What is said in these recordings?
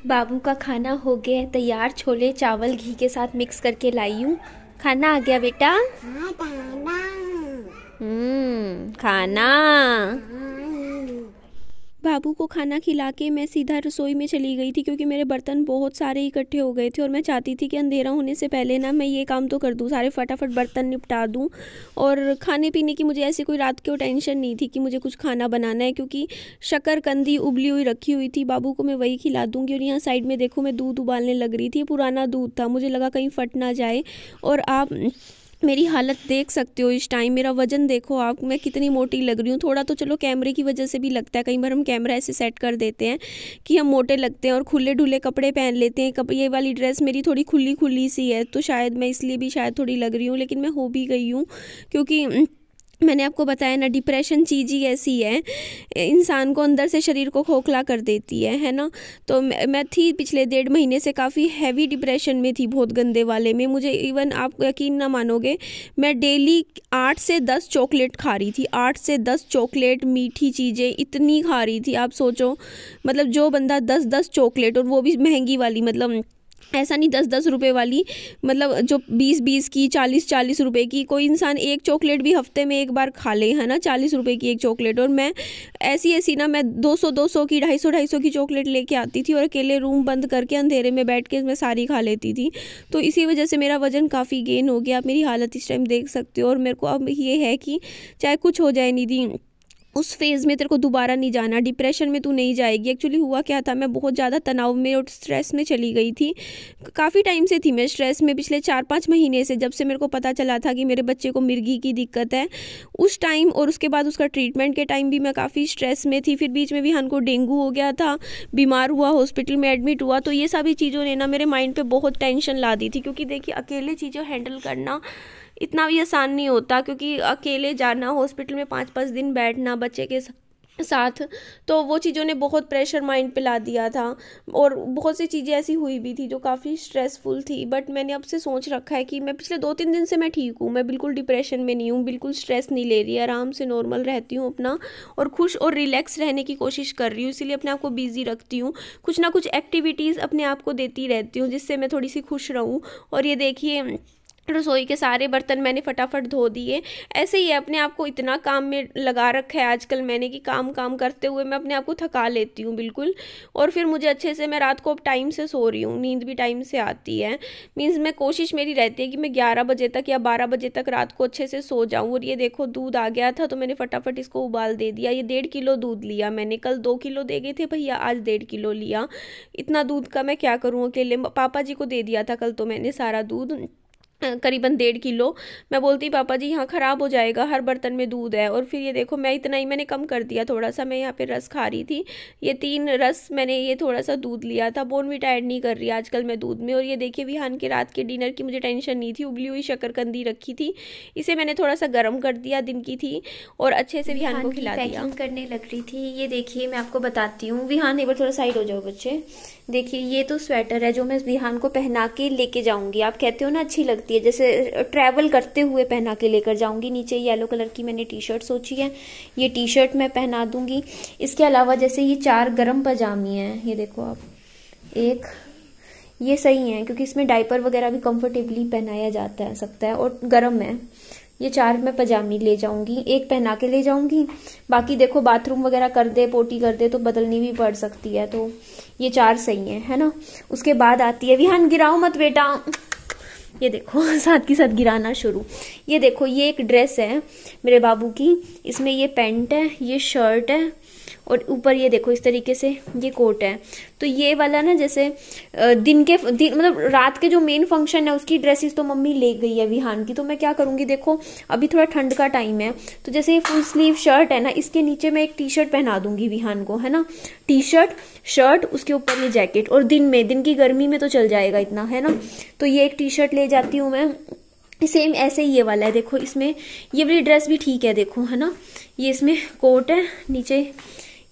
बाबू का खाना हो गया है तैयार। छोले चावल घी के साथ मिक्स करके लाई हूँ। खाना आ गया बेटा। खाना। बाबू को खाना खिला के मैं सीधा रसोई में चली गई थी, क्योंकि मेरे बर्तन बहुत सारे इकट्ठे हो गए थे और मैं चाहती थी कि अंधेरा होने से पहले ना मैं ये काम तो कर दूँ, सारे फटाफट बर्तन निपटा दूँ। और खाने पीने की मुझे ऐसी कोई रात को टेंशन नहीं थी कि मुझे कुछ खाना बनाना है, क्योंकि शकरकंदी उबली हुई रखी हुई थी। बाबू को मैं वही खिला दूँगी। और यहाँ साइड में देखो मैं दूध उबालने लग रही थी। पुराना दूध था, मुझे लगा कहीं फट ना जाए। और आप मेरी हालत देख सकते हो इस टाइम, मेरा वजन देखो आप, मैं कितनी मोटी लग रही हूँ। थोड़ा तो चलो कैमरे की वजह से भी लगता है, कई बार हम कैमरा ऐसे सेट कर देते हैं कि हम मोटे लगते हैं और खुले ढुले कपड़े पहन लेते हैं। ये वाली ड्रेस मेरी थोड़ी खुली खुली सी है, तो शायद मैं इसलिए भी शायद थोड़ी लग रही हूँ, लेकिन मैं हो भी गई हूँ। क्योंकि मैंने आपको बताया ना, डिप्रेशन चीज़ ही ऐसी है, इंसान को अंदर से शरीर को खोखला कर देती है ना। तो मैं थी पिछले 1.5 महीने से काफ़ी हैवी डिप्रेशन में थी, बहुत गंदे वाले में। मुझे इवन आप यकीन ना मानोगे, मैं डेली 8 से 10 चॉकलेट खा रही थी। 8 से 10 चॉकलेट, मीठी चीज़ें इतनी खा रही थी, आप सोचो। मतलब जो बंदा 10-10 चॉकलेट, और वो भी महंगी वाली, मतलब ऐसा नहीं 10-10 रुपए वाली, मतलब जो 20-20 की, 40-40 रुपए की, कोई इंसान एक चॉकलेट भी हफ्ते में एक बार खा ले, है ना, 40 रुपए की एक चॉकलेट। और मैं ऐसी ना, मैं 200-200 की, 250-250 की चॉकलेट लेके आती थी और अकेले रूम बंद करके अंधेरे में बैठ के मैं सारी खा लेती थी। तो इसी वजह से मेरा वजन काफ़ी गेन हो गया। आप मेरी हालत इस टाइम देख सकते हो। और मेरे को अब ये है कि चाहे कुछ हो जाए निधि, उस फेज़ में तेरे को दोबारा नहीं जाना, डिप्रेशन में तू नहीं जाएगी। एक्चुअली हुआ क्या था, मैं बहुत ज़्यादा तनाव में और स्ट्रेस में चली गई थी। काफ़ी टाइम से थी मैं स्ट्रेस में, पिछले 4-5 महीने से, जब से मेरे को पता चला था कि मेरे बच्चे को मिर्गी की दिक्कत है उस टाइम। और उसके बाद उसका ट्रीटमेंट के टाइम भी मैं काफ़ी स्ट्रेस में थी। फिर बीच में विहान को डेंगू हो गया था, बीमार हुआ, हॉस्पिटल में एडमिट हुआ। तो ये सभी चीज़ों ने ना मेरे माइंड पर बहुत टेंशन ला दी थी, क्योंकि देखिए अकेले चीज़ें हैंडल करना इतना भी आसान नहीं होता। क्योंकि अकेले जाना, हॉस्पिटल में 5-5 दिन बैठना बच्चे के साथ, तो वो चीज़ों ने बहुत प्रेशर माइंड पे ला दिया था। और बहुत सी चीज़ें ऐसी हुई भी थी जो काफ़ी स्ट्रेसफुल थी। बट मैंने अब से सोच रखा है कि मैं पिछले 2-3 दिन से मैं ठीक हूँ, मैं बिल्कुल डिप्रेशन में नहीं हूँ, बिल्कुल स्ट्रेस नहीं ले रही, आराम से नॉर्मल रहती हूँ अपना, और खुश और रिलैक्स रहने की कोशिश कर रही हूँ। इसीलिए अपने आप को बिजी रखती हूँ, कुछ ना कुछ एक्टिविटीज़ अपने आप को देती रहती हूँ, जिससे मैं थोड़ी सी खुश रहूँ। और ये देखिए, रसोई के सारे बर्तन मैंने फटाफट धो दिए। ऐसे ही अपने आप को इतना काम में लगा रखा है आजकल मैंने, कि काम करते हुए मैं अपने आप को थका लेती हूँ बिल्कुल। और फिर मुझे अच्छे से, मैं रात को अब टाइम से सो रही हूँ, नींद भी टाइम से आती है। मीन्स मैं कोशिश मेरी रहती है कि मैं 11 बजे तक या 12 बजे तक रात को अच्छे से सो जाऊँ। और ये देखो दूध आ गया था, तो मैंने फटाफट इसको उबाल दे दिया। ये 1.5 किलो दूध लिया मैंने, कल 2 किलो दे गए थे भैया, आज 1.5 किलो लिया। इतना दूध का मैं क्या करूँ अकेले, पापा जी को दे दिया था कल तो मैंने सारा दूध, करीबन 1.5 किलो। मैं बोलती पापा जी यहाँ ख़राब हो जाएगा, हर बर्तन में दूध है। और फिर ये देखो मैं इतना ही, मैंने कम कर दिया थोड़ा सा। मैं यहाँ पे रस खा रही थी, ये 3 रस मैंने, ये थोड़ा सा दूध लिया था। बोर्नवीटा ऐड नहीं कर रही आजकल मैं दूध में। और ये देखिए विहान के रात के डिनर की मुझे टेंशन नहीं थी, उबली हुई शकरकंदी रखी थी, इसे मैंने थोड़ा सा गर्म कर दिया, दिन की थी, और अच्छे से विहान को खिला दिया। पैकिंग करने लग रही थी। ये देखिए मैं आपको बताती हूँ, विहान एक बार थोड़ा साइड हो जाओ बच्चे। देखिए ये तो स्वेटर है जो मैं विहान को पहना के लेके जाऊंगी। आप कहते हो ना अच्छी लगती है, जैसे ट्रैवल करते हुए पहना के लेकर जाऊंगी। नीचे येलो कलर की मैंने टी शर्ट सोची है, ये टी शर्ट मैं पहना दूंगी। इसके अलावा जैसे ये 4 गरम पजामी हैं, ये देखो आप, एक ये सही है क्योंकि इसमें डायपर वगैरह भी कंफर्टेबली पहनाया जाता है सकता है, और गरम है। ये 4 मैं पजामी ले जाऊंगी, एक पहना के ले जाऊंगी। बाकी देखो बाथरूम वगैरह कर दे, पोटी कर दे तो बदलनी भी पड़ सकती है, तो ये 4 सही है ना। उसके बाद आती है, विहान गिराओ मत बेटा, ये देखो साथ की साथ गिराना शुरू। ये देखो ये एक ड्रेस है मेरे बाबू की, इसमें ये पैंट है, ये शर्ट है, और ऊपर ये देखो इस तरीके से ये कोट है। तो ये वाला ना, जैसे दिन मतलब रात के जो मेन फंक्शन है उसकी ड्रेसेस तो मम्मी ले गई है विहान की। तो मैं क्या करूंगी, देखो अभी थोड़ा ठंड का टाइम है, तो जैसे ये फुल स्लीव शर्ट है ना, इसके नीचे मैं एक टी शर्ट पहना दूंगी विहान को, है ना। टी शर्ट, शर्ट, उसके ऊपर ये जैकेट, और दिन की गर्मी में तो चल जाएगा इतना, है ना। तो ये एक टी शर्ट ले जाती हूँ मैं। सेम ऐसे ही ये वाला है, देखो इसमें ये वाली ड्रेस भी ठीक है, देखो है ना। ये इसमें कोट है, नीचे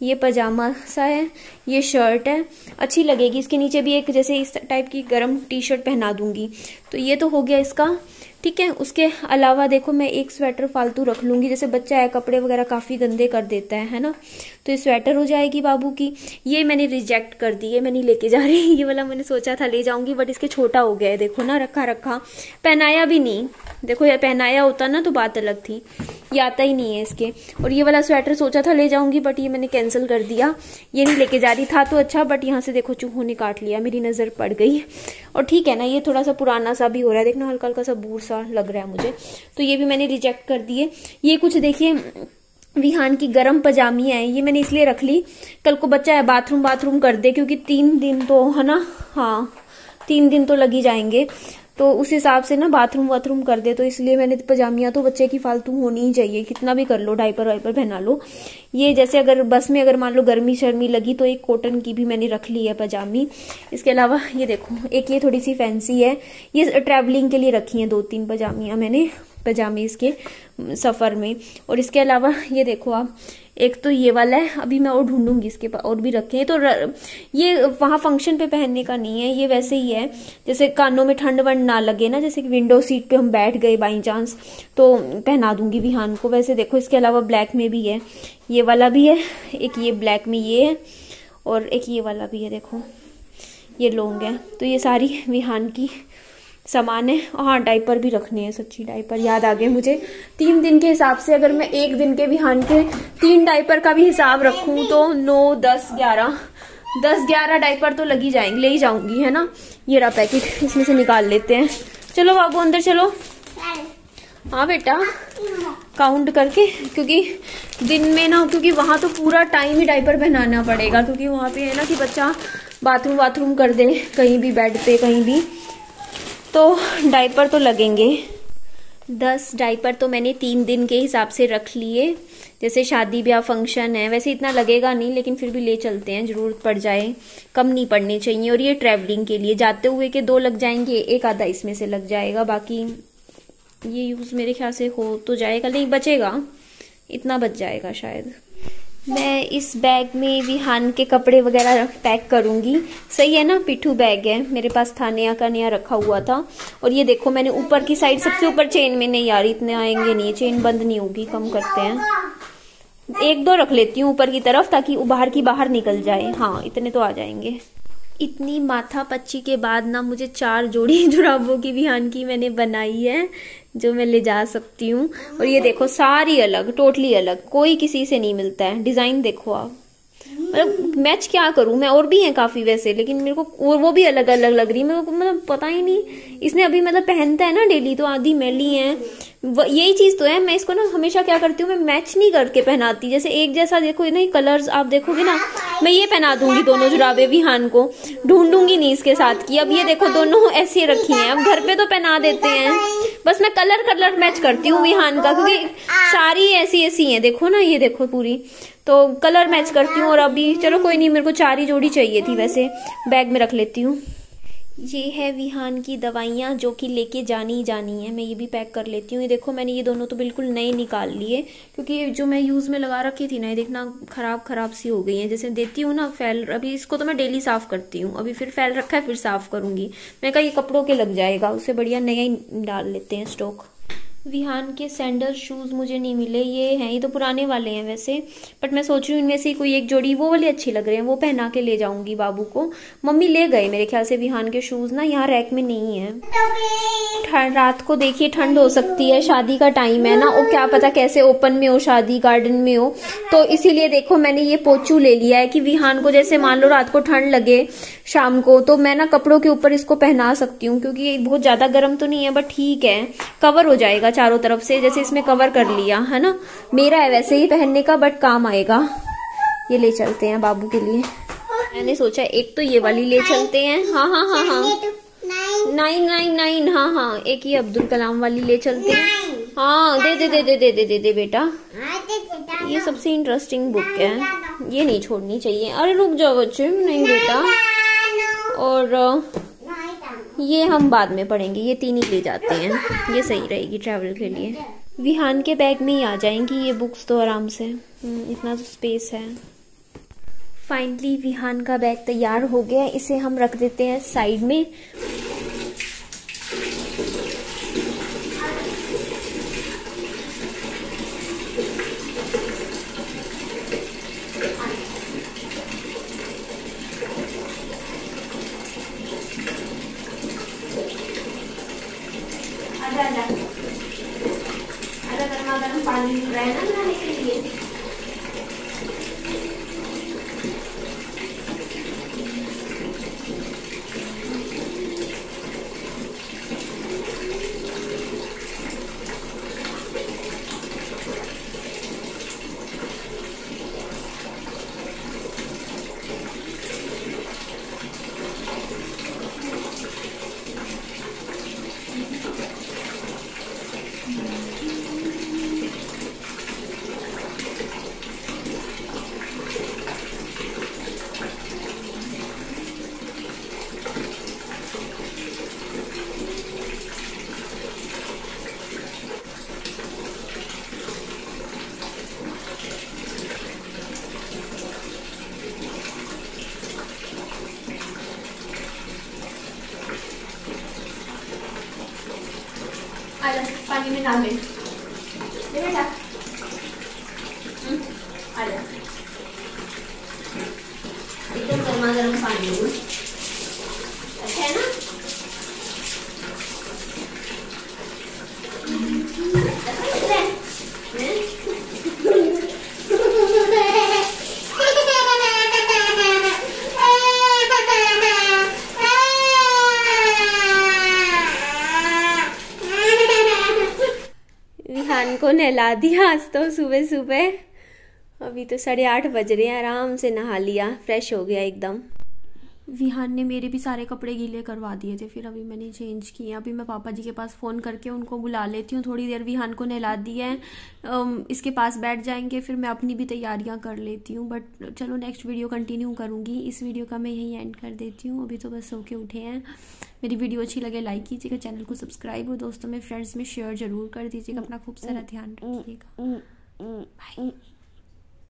ये पजामा सा है, ये शर्ट है, अच्छी लगेगी। इसके नीचे भी एक जैसे इस टाइप की गरम टी शर्ट पहना दूंगी। तो ये तो हो गया इसका ठीक है। उसके अलावा देखो मैं एक स्वेटर फालतू रख लूंगी, जैसे बच्चा है कपड़े वगैरह काफी गंदे कर देता है ना, तो ये स्वेटर हो जाएगी बाबू की। ये मैंने रिजेक्ट कर दी है, मैं नहीं लेके जा रही। ये वाला मैंने सोचा था ले जाऊंगी, बट इसके छोटा हो गया है, देखो ना, रखा रखा, पहनाया भी नहीं। देखो ये पहनाया होता ना तो बात अलग थी, ये आता ही नहीं है इसके। और ये वाला स्वेटर सोचा था ले जाऊंगी, बट ये मैंने कैंसिल कर दिया, ये नहीं लेके जा रही। था तो अच्छा, बट यहाँ से देखो चूहों ने काट लिया, मेरी नजर पड़ गई। और ठीक है ना, ये थोड़ा सा पुराना सा भी हो रहा है, देखना हल्का हल्का सा बूढ़ सा लग रहा है मुझे, तो ये भी मैंने रिजेक्ट कर दिए। ये कुछ देखिए विहान की गर्म पजामी है, ये मैंने इसलिए रख ली, कल को बच्चा है बाथरूम कर दे, क्योंकि 3 दिन तो है ना, हाँ 3 दिन तो लग ही जाएंगे, तो उस हिसाब से ना बाथरूम कर दे, तो इसलिए मैंने पजामियां तो बच्चे की फालतू होनी ही चाहिए, कितना भी कर लो, डायपर वाइपर पहना लो। ये जैसे अगर बस में अगर मान लो गर्मी शर्मी लगी तो एक कॉटन की भी मैंने रख ली है पजामी। इसके अलावा ये देखो एक ये थोड़ी सी फैंसी है, ये ट्रैवलिंग के लिए रखी है 2-3 पजामियां मैंने, पजामे इसके सफर में। और इसके अलावा ये देखो आप, एक तो ये वाला है, अभी मैं और ढूंढूंगी इसके पास और भी रखे हैं, तो ये वहां फंक्शन पे पहनने का नहीं है, ये वैसे ही है, जैसे कानों में ठंड वंड ना लगे ना, जैसे कि विंडो सीट पे हम बैठ गए बाई चांस तो पहना दूंगी विहान को। वैसे देखो इसके अलावा ब्लैक में भी है, ये वाला भी है, एक ये ब्लैक में ये है, और एक ये वाला भी है, देखो ये लॉन्ग है। तो ये सारी विहान की सामान है। हाँ डायपर भी रखने हैं, सच्ची डायपर याद आ गए मुझे। 3 दिन के हिसाब से अगर मैं एक दिन के विहान के 3 डायपर का भी हिसाब रखूं तो 9, 10, 11 डायपर तो लगी जाएंगे, ले ही जाऊंगी, है ना। ये रहा पैकेट, इसमें से निकाल लेते हैं। चलो बाबू अंदर चलो। हाँ बेटा काउंट करके, क्योंकि दिन में ना, क्योंकि वहां तो पूरा टाइम ही डायपर पहनाना पड़ेगा, क्योंकि वहां पे है ना कि बच्चा बाथरूम कर दे कहीं भी, बेड पे कहीं भी, तो डायपर तो लगेंगे। 10 डायपर तो मैंने 3 दिन के हिसाब से रख लिए, जैसे शादी ब्याह फंक्शन है, वैसे इतना लगेगा नहीं, लेकिन फिर भी ले चलते हैं, जरूरत पड़ जाए, कम नहीं पड़ने चाहिए। और ये ट्रैवलिंग के लिए जाते हुए के 2 लग जाएंगे, एक आधा इसमें से लग जाएगा, बाकी ये यूज मेरे ख्याल से हो तो जाएगा, नहीं बचेगा, इतना बच जाएगा शायद। मैं इस बैग में विहान के कपड़े वगैरह पैक करूंगी, सही है ना। पिट्ठू बैग है मेरे पास, था नया का नया रखा हुआ था। और ये देखो मैंने ऊपर की साइड, सबसे ऊपर चेन में नहीं यार, इतने आएंगे नहीं, चेन बंद नहीं होगी, कम करते हैं, 1-2 रख लेती हूँ ऊपर की तरफ, ताकि बाहर की बाहर निकल जाए। हाँ इतने तो आ जाएंगे। इतनी माथा पच्ची के बाद ना मुझे 4 जोड़ी जुराबों की विहान की मैंने बनाई है, जो मैं ले जा सकती हूँ। और ये देखो सारी अलग, टोटली अलग, कोई किसी से नहीं मिलता है। डिजाइन देखो आप, मतलब मैच क्या करूं मैं, और भी हैं काफी वैसे, लेकिन मेरे को वो भी अलग अलग लग रही, मेरे को मतलब पता ही नहीं। इसने अभी मतलब पहनता है ना डेली, तो आधी मैली है, यही चीज तो है। मैं इसको ना हमेशा क्या करती हूँ, मैं मैच नहीं करके पहनाती, जैसे एक जैसा देखो ना, कलर्स आप देखोगे ना, मैं ये पहना दूंगी दोनों जुराबे विहान को, ढूंढूंगी नहीं इसके साथ की। अब ये देखो दोनों ऐसे रखी हैं, अब घर पे तो पहना देते हैं, बस मैं कलर मैच करती हूँ विहान का, क्योंकि सारी ऐसी हैं, देखो ना, ये देखो पूरी, तो कलर मैच करती हूँ। और अभी चलो कोई नहीं, मेरे को 4 ही जोड़ी चाहिए थी, वैसे बैग में रख लेती हूँ। ये है विहान की दवाइयाँ जो कि लेके जानी है, मैं ये भी पैक कर लेती हूँ। ये देखो मैंने ये दोनों तो बिल्कुल नए निकाल लिए, क्योंकि ये जो मैं यूज में लगा रखी थी ना, ये देखना खराब सी हो गई है, जैसे देती हूँ ना फैल। अभी इसको तो मैं डेली साफ करती हूँ, अभी फिर फैल रखा है, फिर साफ करूंगी। मैं कहा ये कपड़ों के लग जाएगा, उससे बढ़िया नया ही डाल लेते हैं स्टॉक। विहान के सैंडल शूज मुझे नहीं मिले, ये हैं, ये तो पुराने वाले हैं वैसे, बट मैं सोच रही हूँ इनमें से कोई एक जोड़ी, वो वाले अच्छे लग रहे हैं, वो पहना के ले जाऊंगी बाबू को। मम्मी ले गए मेरे ख्याल से विहान के शूज ना, यहाँ रैक में नहीं है। रात को देखिए ठंड हो सकती है, शादी का टाइम है ना, और क्या पता कैसे ओपन में हो शादी, गार्डन में हो, तो इसीलिए देखो मैंने ये पोचू ले लिया है, कि विहान को जैसे मान लो रात को ठंड लगे शाम को, तो मैं ना कपड़ों के ऊपर इसको पहना सकती हूँ, क्योंकि ये बहुत ज्यादा गर्म तो नहीं है, बट ठीक है, कवर हो जाएगा चारों तरफ से, जैसे इसमें कवर कर लिया है ना। मेरा है वैसे ही पहनने का, बट काम आएगा। ये ले चलते हैं बाबू के लिए, मैंने सोचा एक तो ये वाली ले चलते हैं। हाँ 999, हाँ एक ही अब्दुल कलाम वाली ले चलते हैं। हाँ दे बेटा, ये सबसे इंटरेस्टिंग बुक है, ये नहीं छोड़नी चाहिए। अरे रुक जाओ बच्चे, नहीं बेटा, और ये हम बाद में पढ़ेंगे, ये 3 ही ले जाते हैं, ये सही रहेगी ट्रैवल के लिए। विहान के बैग में ही आ जाएंगी ये बुक्स तो आराम से, इतना तो स्पेस है। फाइनली विहान का बैग तैयार हो गया, इसे हम रख देते हैं साइड में। आजा आजा आजा, गर्मा गर्म पानी मिल रहा है ना बनाने के लिए। आजा पानी में डाल दे बेटा, आजा एकदम गर्मा गर्म पानी है, अच्छा है ना। विहान को नहला दिया आज तो सुबह सुबह, अभी तो 8:30 बज रहे हैं। आराम से नहा लिया, फ्रेश हो गया एकदम। विहान ने मेरे भी सारे कपड़े गीले करवा दिए थे, फिर अभी मैंने चेंज किए। अभी मैं पापा जी के पास फ़ोन करके उनको बुला लेती हूँ थोड़ी देर। विहान को नहला दिया है, इसके पास बैठ जाएंगे, फिर मैं अपनी भी तैयारियाँ कर लेती हूँ। बट चलो नेक्स्ट वीडियो कंटिन्यू करूँगी। इस वीडियो का मैं यहीं एंड कर देती हूँ, अभी तो बस सो के उठे हैं। मेरी वीडियो अच्छी लगे लाइक कीजिएगा, चैनल को सब्सक्राइब और दोस्तों में फ्रेंड्स में शेयर ज़रूर कर दीजिएगा। अपना खूब सारा ध्यान रखिएगा। बाय।